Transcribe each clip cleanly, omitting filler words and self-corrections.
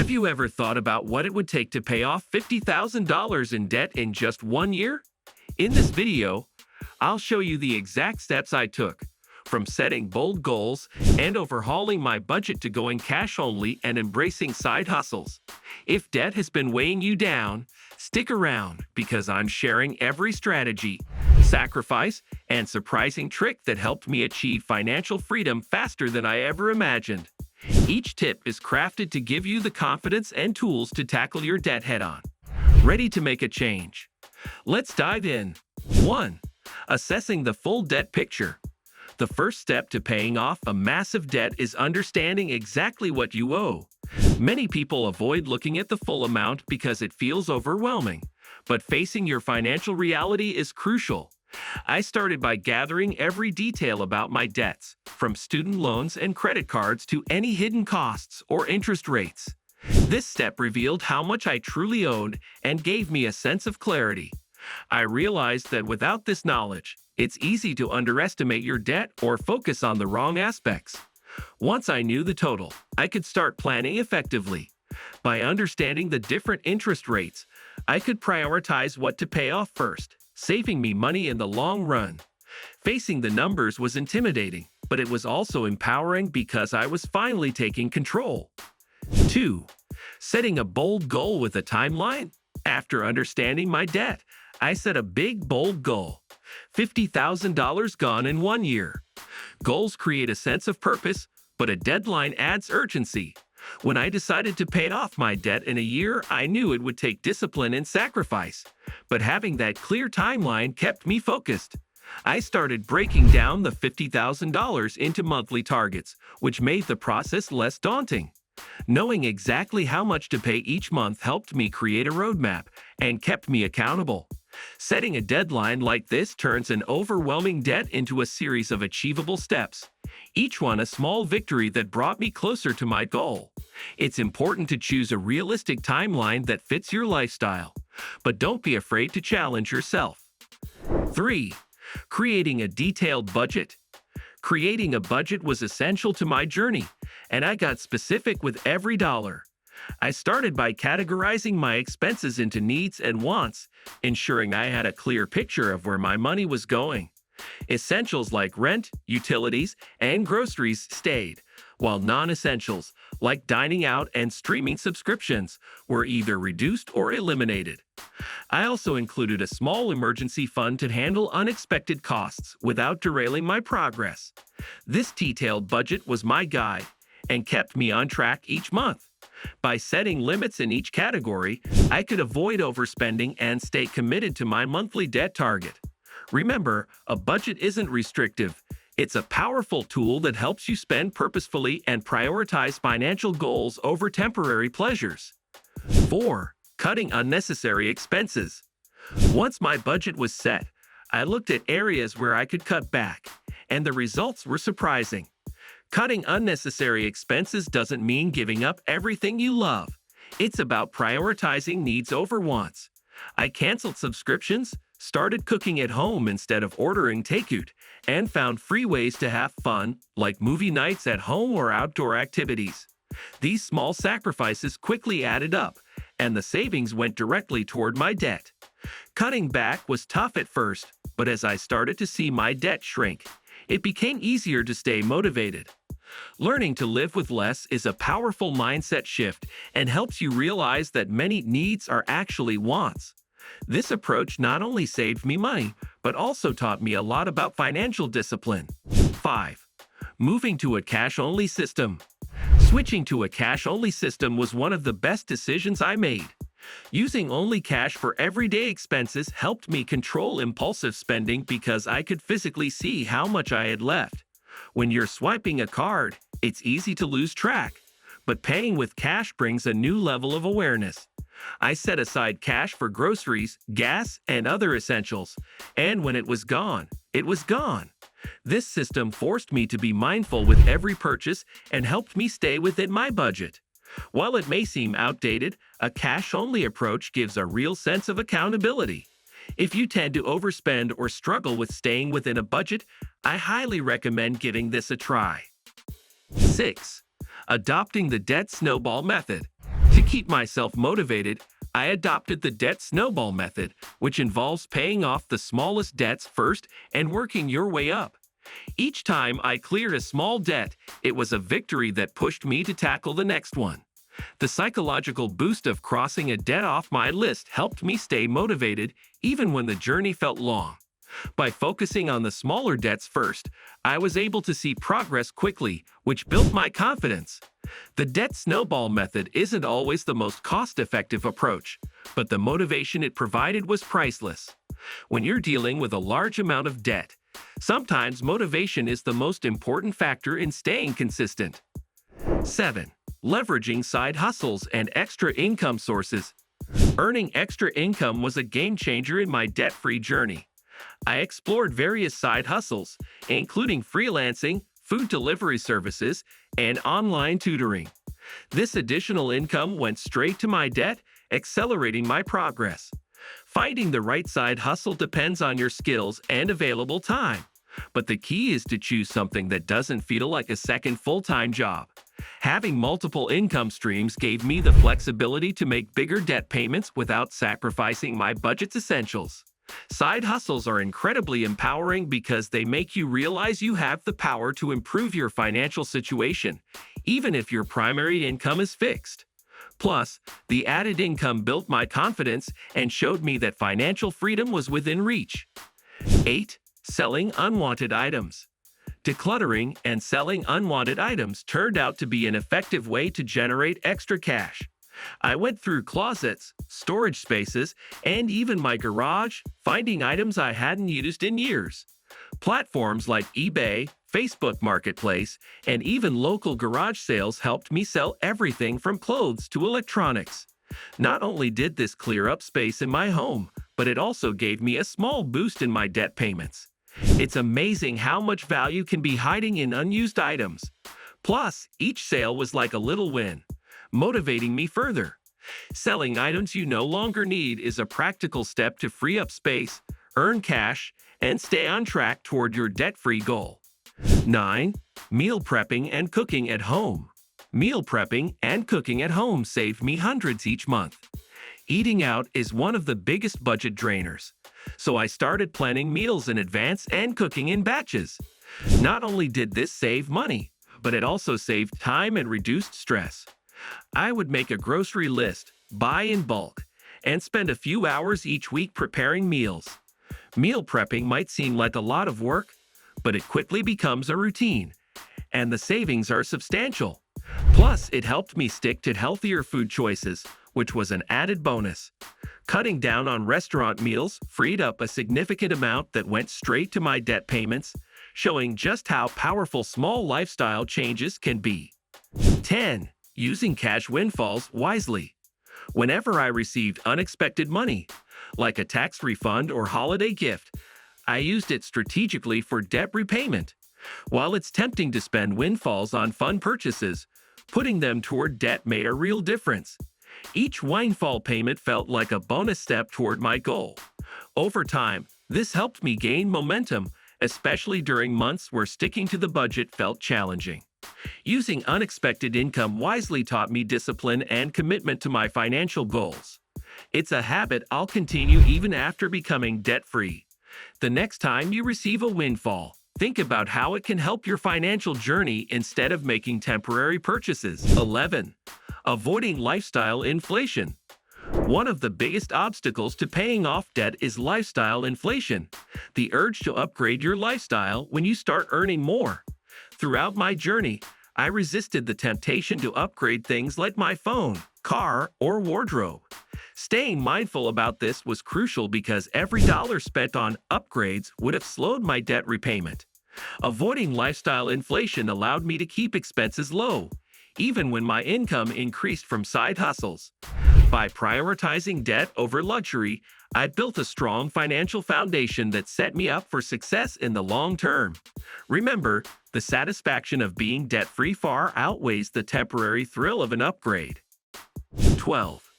Have you ever thought about what it would take to pay off $50,000 in debt in just 1 year? In this video, I'll show you the exact steps I took, from setting bold goals and overhauling my budget to going cash only and embracing side hustles. If debt has been weighing you down, stick around because I'm sharing every strategy, sacrifice, and surprising trick that helped me achieve financial freedom faster than I ever imagined. Each tip is crafted to give you the confidence and tools to tackle your debt head-on. Ready to make a change? Let's dive in. 1. Assessing the full debt picture. The first step to paying off a massive debt is understanding exactly what you owe. Many people avoid looking at the full amount because it feels overwhelming, but facing your financial reality is crucial. I started by gathering every detail about my debts, from student loans and credit cards to any hidden costs or interest rates. This step revealed how much I truly owed and gave me a sense of clarity. I realized that without this knowledge, it's easy to underestimate your debt or focus on the wrong aspects. Once I knew the total, I could start planning effectively. By understanding the different interest rates, I could prioritize what to pay off first, saving me money in the long run. Facing the numbers was intimidating, but it was also empowering because I was finally taking control. 2. Setting a bold goal with a timeline. After understanding my debt, I set a big, bold goal. $50,000 gone in 1 year. Goals create a sense of purpose, but a deadline adds urgency. When I decided to pay off my debt in a year, I knew it would take discipline and sacrifice. But having that clear timeline kept me focused. I started breaking down the $50,000 into monthly targets, which made the process less daunting. Knowing exactly how much to pay each month helped me create a roadmap and kept me accountable. Setting a deadline like this turns an overwhelming debt into a series of achievable steps, each one a small victory that brought me closer to my goal. It's important to choose a realistic timeline that fits your lifestyle, but don't be afraid to challenge yourself. 3. Creating a detailed budget. Creating a budget was essential to my journey, and I got specific with every dollar. I started by categorizing my expenses into needs and wants, ensuring I had a clear picture of where my money was going. Essentials like rent, utilities, and groceries stayed, while non-essentials, like dining out and streaming subscriptions, were either reduced or eliminated. I also included a small emergency fund to handle unexpected costs without derailing my progress. This detailed budget was my guide and kept me on track each month. By setting limits in each category, I could avoid overspending and stay committed to my monthly debt target. Remember, a budget isn't restrictive. It's a powerful tool that helps you spend purposefully and prioritize financial goals over temporary pleasures. 4. Cutting unnecessary expenses. Once my budget was set, I looked at areas where I could cut back, and the results were surprising. Cutting unnecessary expenses doesn't mean giving up everything you love. It's about prioritizing needs over wants. I canceled subscriptions, started cooking at home instead of ordering takeout, and found free ways to have fun, like movie nights at home or outdoor activities. These small sacrifices quickly added up, and the savings went directly toward my debt. Cutting back was tough at first, but as I started to see my debt shrink, it became easier to stay motivated. Learning to live with less is a powerful mindset shift and helps you realize that many needs are actually wants. This approach not only saved me money, but also taught me a lot about financial discipline. 5. Moving to a cash-only system. Switching to a cash-only system was one of the best decisions I made. Using only cash for everyday expenses helped me control impulsive spending because I could physically see how much I had left. When you're swiping a card, it's easy to lose track, but paying with cash brings a new level of awareness. I set aside cash for groceries, gas, and other essentials, and when it was gone, it was gone. This system forced me to be mindful with every purchase and helped me stay within my budget. While it may seem outdated, a cash-only approach gives a real sense of accountability. If you tend to overspend or struggle with staying within a budget, I highly recommend giving this a try. 6. Adopting the debt snowball method. To keep myself motivated, I adopted the debt snowball method, which involves paying off the smallest debts first and working your way up. Each time I cleared a small debt, it was a victory that pushed me to tackle the next one. The psychological boost of crossing a debt off my list helped me stay motivated even when the journey felt long. By focusing on the smaller debts first, I was able to see progress quickly, which built my confidence. The debt snowball method isn't always the most cost-effective approach, but the motivation it provided was priceless. When you're dealing with a large amount of debt, sometimes motivation is the most important factor in staying consistent. 7. Leveraging side hustles and extra income sources. Earning extra income was a game changer in my debt-free journey. I explored various side hustles, including freelancing, food delivery services, and online tutoring. This additional income went straight to my debt, accelerating my progress. Finding the right side hustle depends on your skills and available time, but the key is to choose something that doesn't feel like a second full-time job. Having multiple income streams gave me the flexibility to make bigger debt payments without sacrificing my budget's essentials. Side hustles are incredibly empowering because they make you realize you have the power to improve your financial situation, even if your primary income is fixed. Plus, the added income built my confidence and showed me that financial freedom was within reach. 8. Selling unwanted items. Decluttering and selling unwanted items turned out to be an effective way to generate extra cash. I went through closets, storage spaces, and even my garage, finding items I hadn't used in years. Platforms like eBay, Facebook Marketplace, and even local garage sales helped me sell everything from clothes to electronics. Not only did this clear up space in my home, but it also gave me a small boost in my debt payments. It's amazing how much value can be hiding in unused items. Plus, each sale was like a little win, motivating me further. Selling items you no longer need is a practical step to free up space, earn cash, and stay on track toward your debt-free goal. 9. Meal prepping and cooking at home. Meal prepping and cooking at home saved me hundreds each month. Eating out is one of the biggest budget drainers, so I started planning meals in advance and cooking in batches. Not only did this save money, but it also saved time and reduced stress. I would make a grocery list, buy in bulk, and spend a few hours each week preparing meals. Meal prepping might seem like a lot of work, but it quickly becomes a routine, and the savings are substantial. Plus, it helped me stick to healthier food choices, which was an added bonus. Cutting down on restaurant meals freed up a significant amount that went straight to my debt payments, showing just how powerful small lifestyle changes can be. 10. Using cash windfalls wisely. Whenever I received unexpected money, like a tax refund or holiday gift, I used it strategically for debt repayment. While it's tempting to spend windfalls on fun purchases, putting them toward debt made a real difference. Each windfall payment felt like a bonus step toward my goal. Over time, this helped me gain momentum, especially during months where sticking to the budget felt challenging. Using unexpected income wisely taught me discipline and commitment to my financial goals. It's a habit I'll continue even after becoming debt-free. The next time you receive a windfall, think about how it can help your financial journey instead of making temporary purchases. 11. Avoiding lifestyle inflation. One of the biggest obstacles to paying off debt is lifestyle inflation, the urge to upgrade your lifestyle when you start earning more. Throughout my journey, I resisted the temptation to upgrade things like my phone, car, or wardrobe. Staying mindful about this was crucial because every dollar spent on upgrades would have slowed my debt repayment. Avoiding lifestyle inflation allowed me to keep expenses low, even when my income increased from side hustles. By prioritizing debt over luxury, I built a strong financial foundation that set me up for success in the long term. Remember, the satisfaction of being debt-free far outweighs the temporary thrill of an upgrade. 12.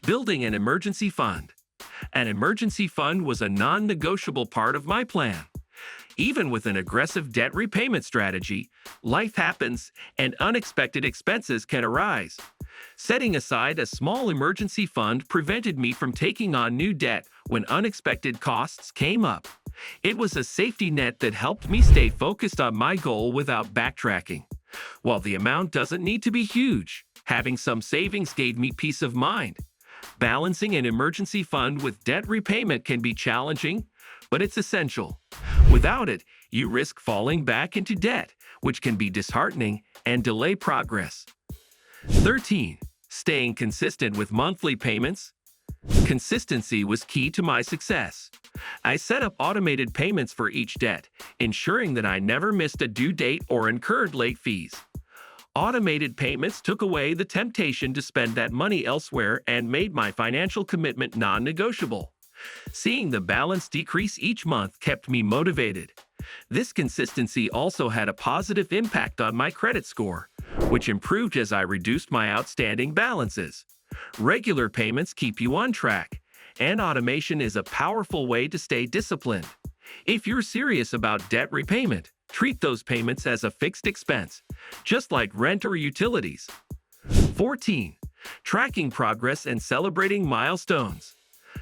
Building an emergency fund. An emergency fund was a non-negotiable part of my plan. Even with an aggressive debt repayment strategy, life happens and unexpected expenses can arise. Setting aside a small emergency fund prevented me from taking on new debt when unexpected costs came up. It was a safety net that helped me stay focused on my goal without backtracking. While the amount doesn't need to be huge, having some savings gave me peace of mind. Balancing an emergency fund with debt repayment can be challenging, but it's essential. Without it, you risk falling back into debt, which can be disheartening and delay progress. 13. Staying consistent with monthly payments. Consistency was key to my success. I set up automated payments for each debt, ensuring that I never missed a due date or incurred late fees. Automated payments took away the temptation to spend that money elsewhere and made my financial commitment non-negotiable. Seeing the balance decrease each month kept me motivated. This consistency also had a positive impact on my credit score, which improved as I reduced my outstanding balances. Regular payments keep you on track, and automation is a powerful way to stay disciplined. If you're serious about debt repayment, treat those payments as a fixed expense, just like rent or utilities. 14. Tracking progress and celebrating milestones.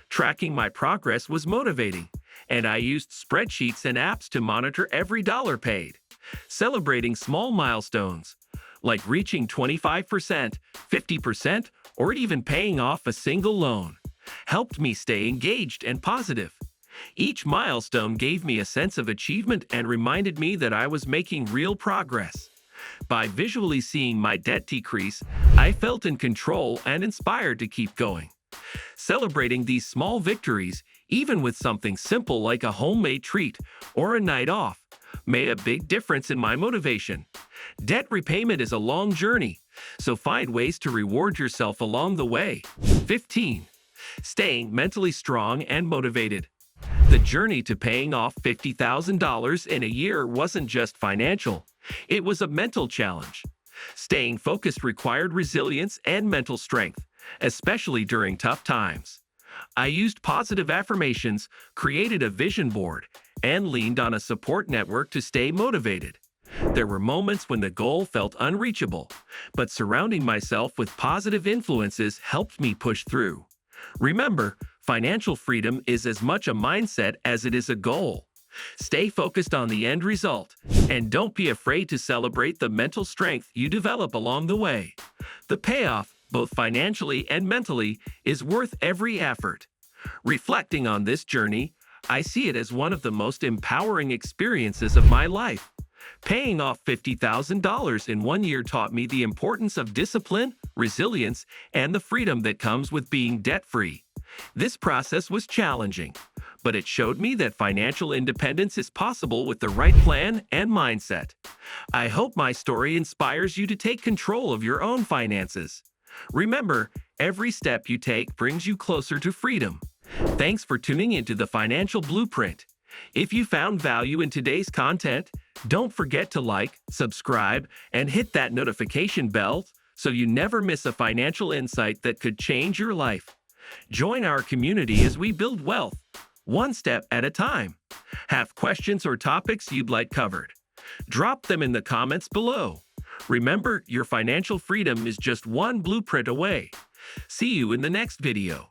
Tracking my progress was motivating, and I used spreadsheets and apps to monitor every dollar paid. Celebrating small milestones, like reaching 25%, 50%, or even paying off a single loan, helped me stay engaged and positive. Each milestone gave me a sense of achievement and reminded me that I was making real progress. By visually seeing my debt decrease, I felt in control and inspired to keep going. Celebrating these small victories, even with something simple like a homemade treat or a night off, made a big difference in my motivation. Debt repayment is a long journey, so find ways to reward yourself along the way. 15. Staying mentally strong and motivated. The journey to paying off $50,000 in a year wasn't just financial, it was a mental challenge. Staying focused required resilience and mental strength, especially during tough times. I used positive affirmations, created a vision board, and leaned on a support network to stay motivated. There were moments when the goal felt unreachable, but surrounding myself with positive influences helped me push through. Remember, financial freedom is as much a mindset as it is a goal. Stay focused on the end result, and don't be afraid to celebrate the mental strength you develop along the way. The payoff, both financially and mentally, is worth every effort. Reflecting on this journey, I see it as one of the most empowering experiences of my life. Paying off $50,000 in 1 year taught me the importance of discipline, resilience, and the freedom that comes with being debt-free. This process was challenging, but it showed me that financial independence is possible with the right plan and mindset. I hope my story inspires you to take control of your own finances. Remember, every step you take brings you closer to freedom. Thanks for tuning into the Financial Blueprint. If you found value in today's content, don't forget to like, subscribe, and hit that notification bell so you never miss a financial insight that could change your life. Join our community as we build wealth, one step at a time. Have questions or topics you'd like covered? Drop them in the comments below. Remember, your financial freedom is just one blueprint away. See you in the next video.